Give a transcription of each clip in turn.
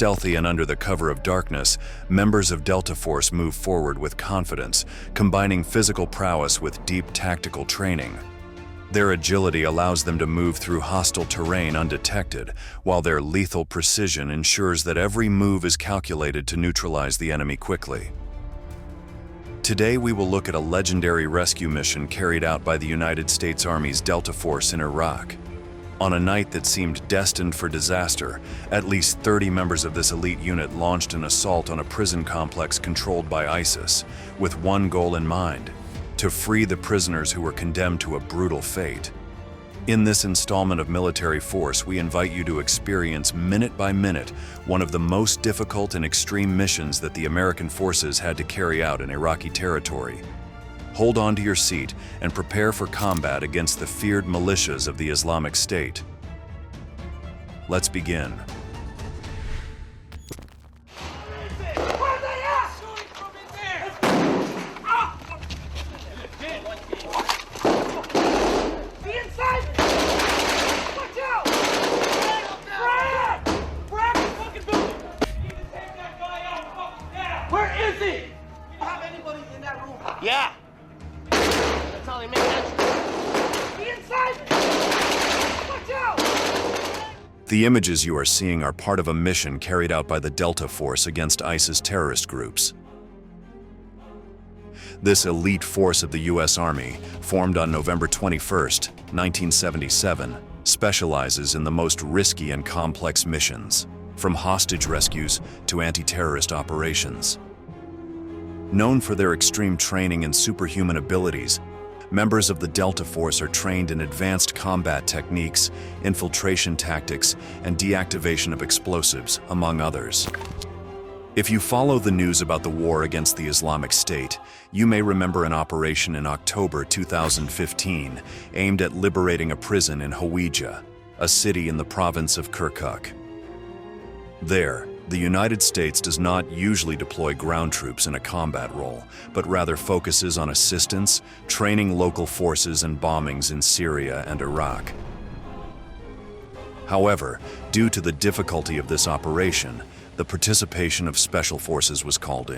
Stealthy and under the cover of darkness, members of Delta Force move forward with confidence, combining physical prowess with deep tactical training. Their agility allows them to move through hostile terrain undetected, while their lethal precision ensures that every move is calculated to neutralize the enemy quickly. Today we will look at a legendary rescue mission carried out by the United States Army's Delta Force in Iraq. On a night that seemed destined for disaster, at least 30 members of this elite unit launched an assault on a prison complex controlled by ISIS, with one goal in mind: to free the prisoners who were condemned to a brutal fate. In this installment of Military Force, we invite you to experience minute by minute one of the most difficult and extreme missions that the American forces had to carry out in Iraqi territory. Hold on to your seat and prepare for combat against the feared militias of the Islamic State. Let's begin. Yeah. That's all he made. Be inside! Watch out! The images you are seeing are part of a mission carried out by the Delta Force against ISIS terrorist groups. This elite force of the U.S. Army, formed on November 21, 1977, specializes in the most risky and complex missions, from hostage rescues to anti-terrorist operations. Known for their extreme training and superhuman abilities, members of the Delta Force are trained in advanced combat techniques, infiltration tactics, and deactivation of explosives, among others. If you follow the news about the war against the Islamic State, you may remember an operation in October 2015 aimed at liberating a prison in Hawija, a city in the province of Kirkuk. There, the United States does not usually deploy ground troops in a combat role, but rather focuses on assistance, training local forces, and bombings in Syria and Iraq. However, due to the difficulty of this operation, the participation of special forces was called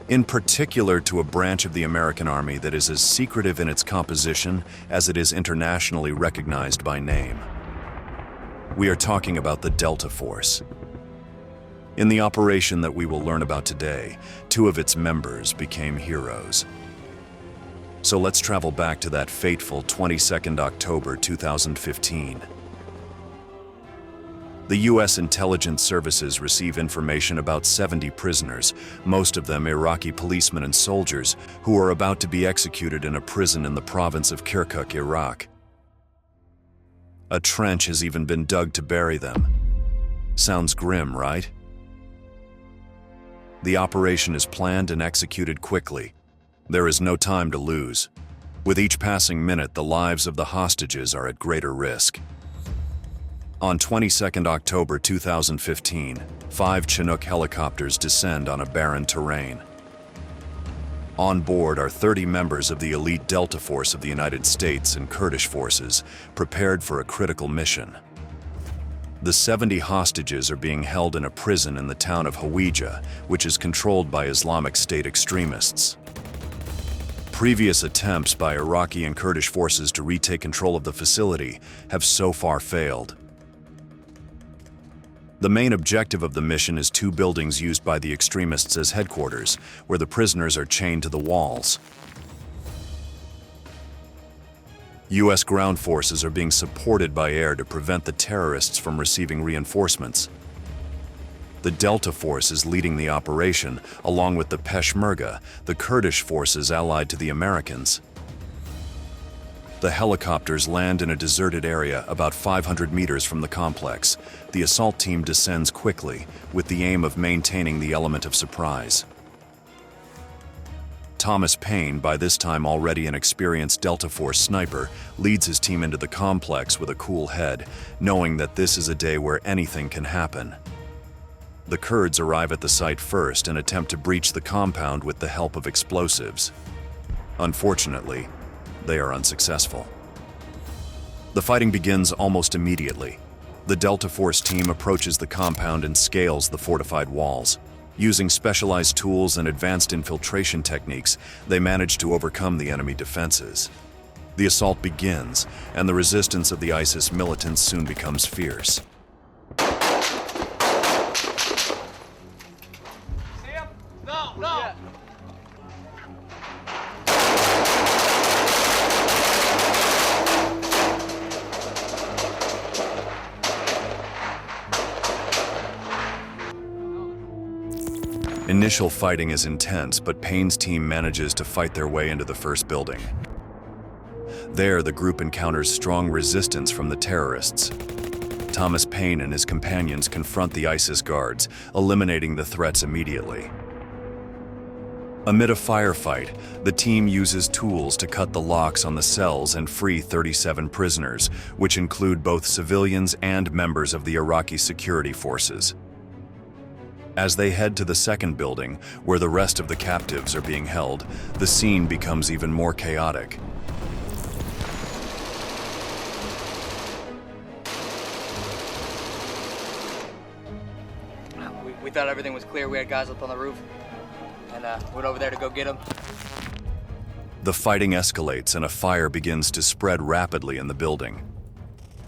in particular to a branch of the American Army that is as secretive in its composition as it is internationally recognized by name. We are talking about the Delta Force. In the operation that we will learn about today, 2 of its members became heroes. So let's travel back to that fateful 22nd October 2015. The U.S. intelligence services receive information about 70 prisoners, most of them Iraqi policemen and soldiers, who are about to be executed in a prison in the province of Kirkuk, Iraq. A trench has even been dug to bury them. Sounds grim, right? The operation is planned and executed quickly. There is no time to lose. With each passing minute, the lives of the hostages are at greater risk. On 22nd October 2015, 5 Chinook helicopters descend on a barren terrain. On board are 30 members of the elite Delta Force of the United States and Kurdish forces, prepared for a critical mission. The 70 hostages are being held in a prison in the town of Hawija, which is controlled by Islamic State extremists. Previous attempts by Iraqi and Kurdish forces to retake control of the facility have so far failed. The main objective of the mission is 2 buildings used by the extremists as headquarters, where the prisoners are chained to the walls. U.S. ground forces are being supported by air to prevent the terrorists from receiving reinforcements. The Delta Force is leading the operation, along with the Peshmerga, the Kurdish forces allied to the Americans. The helicopters land in a deserted area about 500 meters from the complex. The assault team descends quickly, with the aim of maintaining the element of surprise. Thomas Paine, by this time already an experienced Delta Force sniper, leads his team into the complex with a cool head, knowing that this is a day where anything can happen. The Kurds arrive at the site first and attempt to breach the compound with the help of explosives. Unfortunately, they are unsuccessful. The fighting begins almost immediately. The Delta Force team approaches the compound and scales the fortified walls. Using specialized tools and advanced infiltration techniques, they manage to overcome the enemy defenses. The assault begins, and the resistance of the ISIS militants soon becomes fierce. See him? No, no! Yeah. Initial fighting is intense, but Payne's team manages to fight their way into the first building. There, the group encounters strong resistance from the terrorists. Thomas Payne and his companions confront the ISIS guards, eliminating the threats immediately. Amid a firefight, the team uses tools to cut the locks on the cells and free 37 prisoners, which include both civilians and members of the Iraqi security forces. As they head to the second building, where the rest of the captives are being held, the scene becomes even more chaotic. We thought everything was clear. We had guys up on the roof, and went over there to go get them. The fighting escalates and a fire begins to spread rapidly in the building.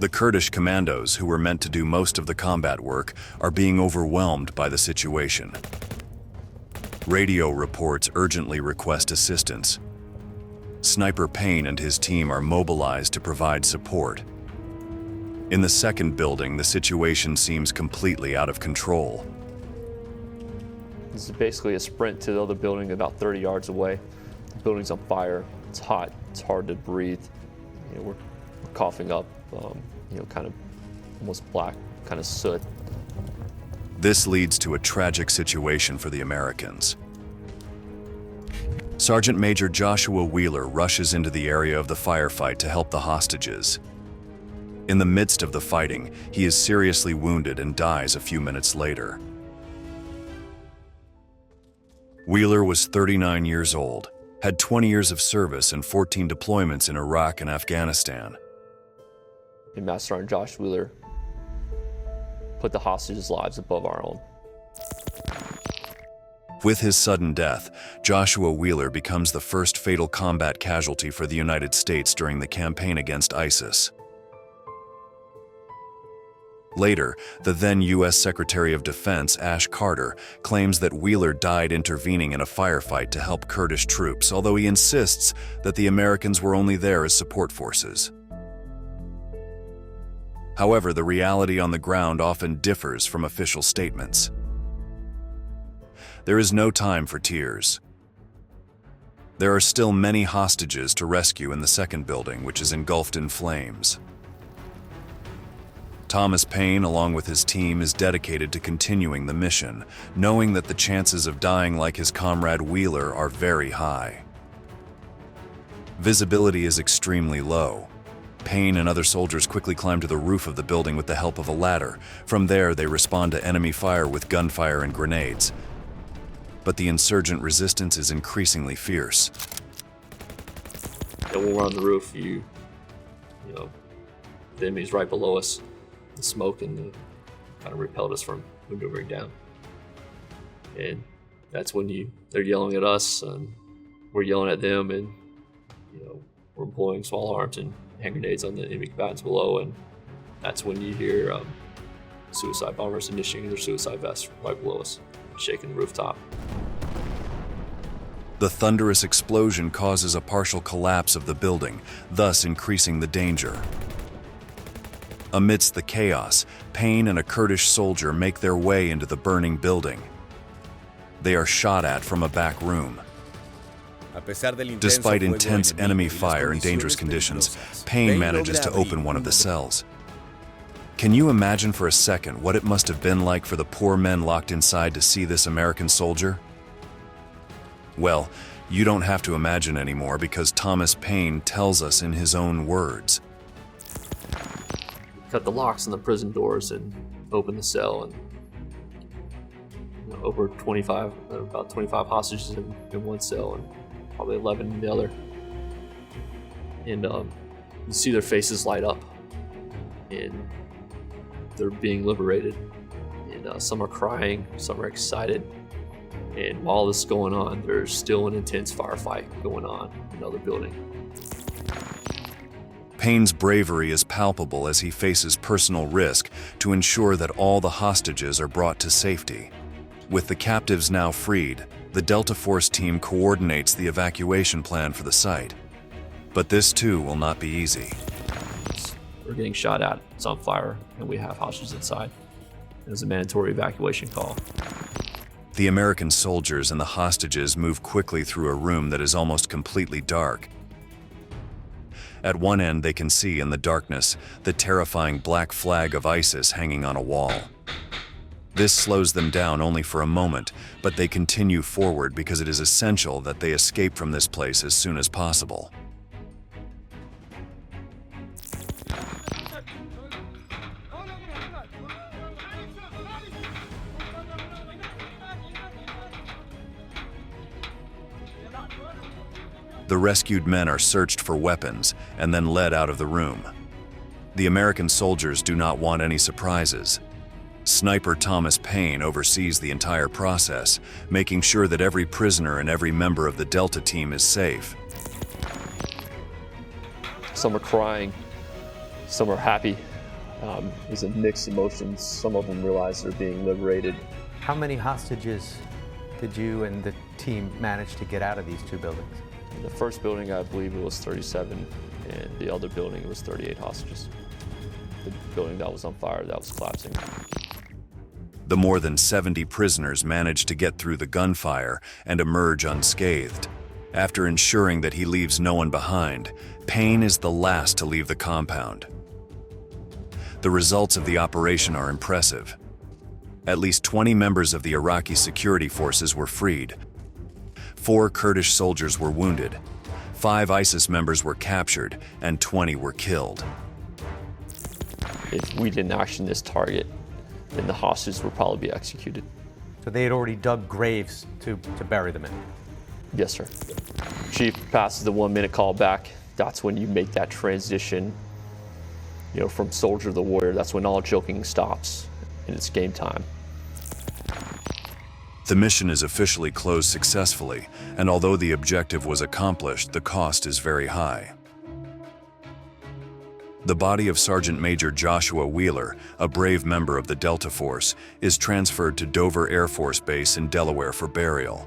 The Kurdish commandos, who were meant to do most of the combat work, are being overwhelmed by the situation. Radio reports urgently request assistance. Sniper Payne and his team are mobilized to provide support. In the second building, the situation seems completely out of control. This is basically a sprint to the other building about 30 yards away. The building's on fire, it's hot, it's hard to breathe. We're coughing up, kind of almost black, kind of soot. This leads to a tragic situation for the Americans. Sergeant Major Joshua Wheeler rushes into the area of the firefight to help the hostages. In the midst of the fighting, he is seriously wounded and dies a few minutes later. Wheeler was 39 years old, had 20 years of service and 14 deployments in Iraq and Afghanistan. And Master Sergeant Josh Wheeler put the hostages' lives above our own. With his sudden death, Joshua Wheeler becomes the first fatal combat casualty for the United States during the campaign against ISIS. Later, the then U.S. Secretary of Defense Ash Carter claims that Wheeler died intervening in a firefight to help Kurdish troops, although he insists that the Americans were only there as support forces. However, the reality on the ground often differs from official statements. There is no time for tears. There are still many hostages to rescue in the second building, which is engulfed in flames. Thomas Payne, along with his team, is dedicated to continuing the mission, knowing that the chances of dying like his comrade Wheeler are very high. Visibility is extremely low. Payne and other soldiers quickly climb to the roof of the building with the help of a ladder. From there, they respond to enemy fire with gunfire and grenades. But the insurgent resistance is increasingly fierce. And when we're on the roof, the enemy's right below us. The smoke and the kind of repelled us from maneuvering down. And that's when they're yelling at us and we're yelling at them, and we're employing small arms and hand grenades on the enemy combatants below, and that's when you hear suicide bombers initiating their suicide vests right below us, shaking the rooftop. The thunderous explosion causes a partial collapse of the building, thus increasing the danger. Amidst the chaos, Payne and a Kurdish soldier make their way into the burning building. They are shot at from a back room. Despite intense enemy fire and dangerous conditions, Payne manages to open one of the cells. Can you imagine for a second what it must have been like for the poor men locked inside to see this American soldier? Well, you don't have to imagine anymore, because Thomas Payne tells us in his own words. Cut the locks on the prison doors and open the cell, and about 25 hostages in one cell and probably 11 in the other. And you see their faces light up, and they're being liberated. And some are crying, some are excited. And while this is going on, there's still an intense firefight going on in another building. Payne's bravery is palpable as he faces personal risk to ensure that all the hostages are brought to safety. With the captives now freed, the Delta Force team coordinates the evacuation plan for the site. But this too will not be easy. We're getting shot at, it's on fire, and we have hostages inside. There's a mandatory evacuation call. The American soldiers and the hostages move quickly through a room that is almost completely dark. At one end, they can see in the darkness the terrifying black flag of ISIS hanging on a wall. This slows them down only for a moment, but they continue forward because it is essential that they escape from this place as soon as possible. The rescued men are searched for weapons and then led out of the room. The American soldiers do not want any surprises. Sniper Thomas Payne oversees the entire process, making sure that every prisoner and every member of the Delta team is safe. Some are crying, some are happy. There's a mixed emotions. Some of them realize they're being liberated. How many hostages did you and the team manage to get out of these two buildings? In the first building, I believe it was 37, and the other building, it was 38 hostages. The building that was on fire, that was collapsing. The more than 70 prisoners manage to get through the gunfire and emerge unscathed. After ensuring that he leaves no one behind, Payne is the last to leave the compound. The results of the operation are impressive. At least 20 members of the Iraqi security forces were freed. 4 Kurdish soldiers were wounded, 5 ISIS members were captured, and 20 were killed. If we didn't action this target, then the hostages would probably be executed. So they had already dug graves to bury them in? Yes, sir. Chief passes the 1-minute call back. That's when you make that transition, from soldier to warrior. That's when all joking stops, and it's game time. The mission is officially closed successfully, and although the objective was accomplished, the cost is very high. The body of Sergeant Major Joshua Wheeler, a brave member of the Delta Force, is transferred to Dover Air Force Base in Delaware for burial.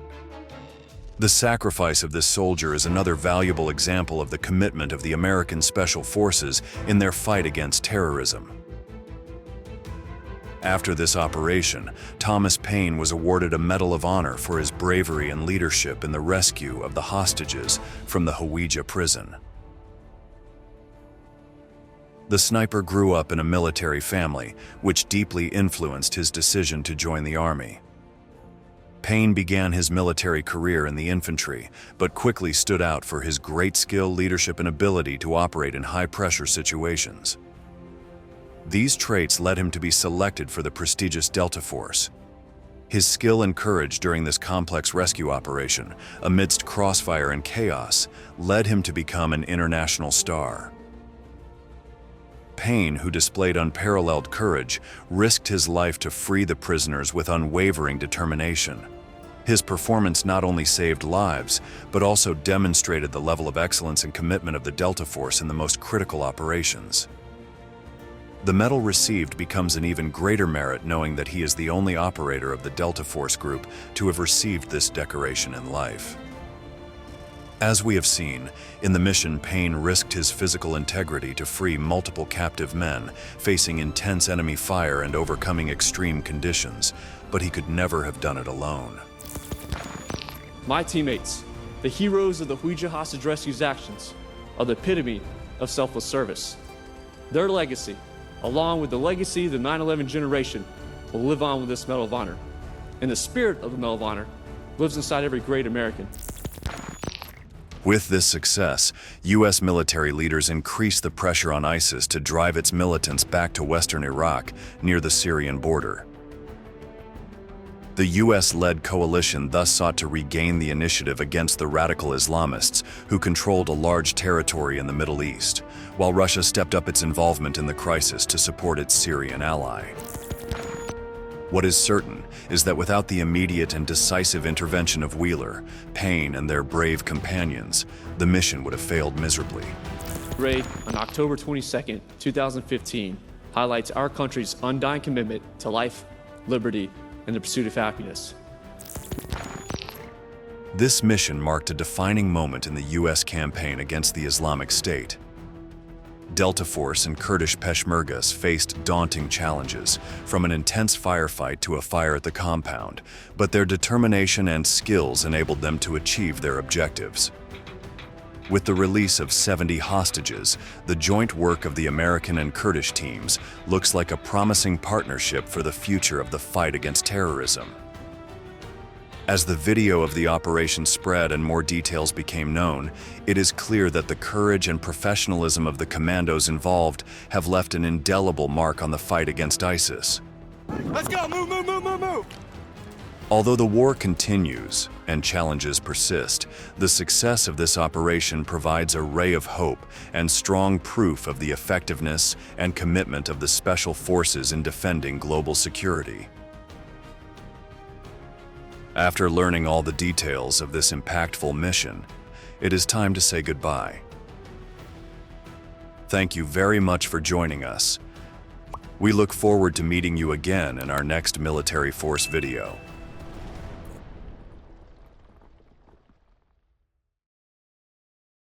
The sacrifice of this soldier is another valuable example of the commitment of the American Special Forces in their fight against terrorism. After this operation, Thomas Payne was awarded a Medal of Honor for his bravery and leadership in the rescue of the hostages from the Hawija prison. The sniper grew up in a military family, which deeply influenced his decision to join the Army. Payne began his military career in the infantry, but quickly stood out for his great skill, leadership, and ability to operate in high-pressure situations. These traits led him to be selected for the prestigious Delta Force. His skill and courage during this complex rescue operation, amidst crossfire and chaos, led him to become an international star. Payne, who displayed unparalleled courage, risked his life to free the prisoners with unwavering determination. His performance not only saved lives, but also demonstrated the level of excellence and commitment of the Delta Force in the most critical operations. The medal received becomes an even greater merit knowing that he is the only operator of the Delta Force group to have received this decoration in life. As we have seen, in the mission, Payne risked his physical integrity to free multiple captive men, facing intense enemy fire and overcoming extreme conditions, but he could never have done it alone. My teammates, the heroes of the Hawija hostage rescue's actions, are the epitome of selfless service. Their legacy, along with the legacy of the 9/11 generation, will live on with this Medal of Honor. And the spirit of the Medal of Honor lives inside every great American. With this success, U.S. military leaders increased the pressure on ISIS to drive its militants back to western Iraq near the Syrian border. The The US-led coalition thus sought to regain the initiative against the radical Islamists who controlled a large territory in the Middle East, while Russia stepped up its involvement in the crisis to support its Syrian ally. What is certain is that without the immediate and decisive intervention of Wheeler, Payne, and their brave companions, the mission would have failed miserably. Raid on October 22, 2015, highlights our country's undying commitment to life, liberty, and the pursuit of happiness. This mission marked a defining moment in the U.S. campaign against the Islamic State. Delta Force and Kurdish Peshmergas faced daunting challenges, from an intense firefight to a fire at the compound, but their determination and skills enabled them to achieve their objectives. With the release of 70 hostages, the joint work of the American and Kurdish teams looks like a promising partnership for the future of the fight against terrorism. As the video of the operation spread and more details became known, it is clear that the courage and professionalism of the commandos involved have left an indelible mark on the fight against ISIS. Let's go! Move, move, move, move, move! Although the war continues and challenges persist, the success of this operation provides a ray of hope and strong proof of the effectiveness and commitment of the Special Forces in defending global security. After learning all the details of this impactful mission, it is time to say goodbye. Thank you very much for joining us. We look forward to meeting you again in our next military force video.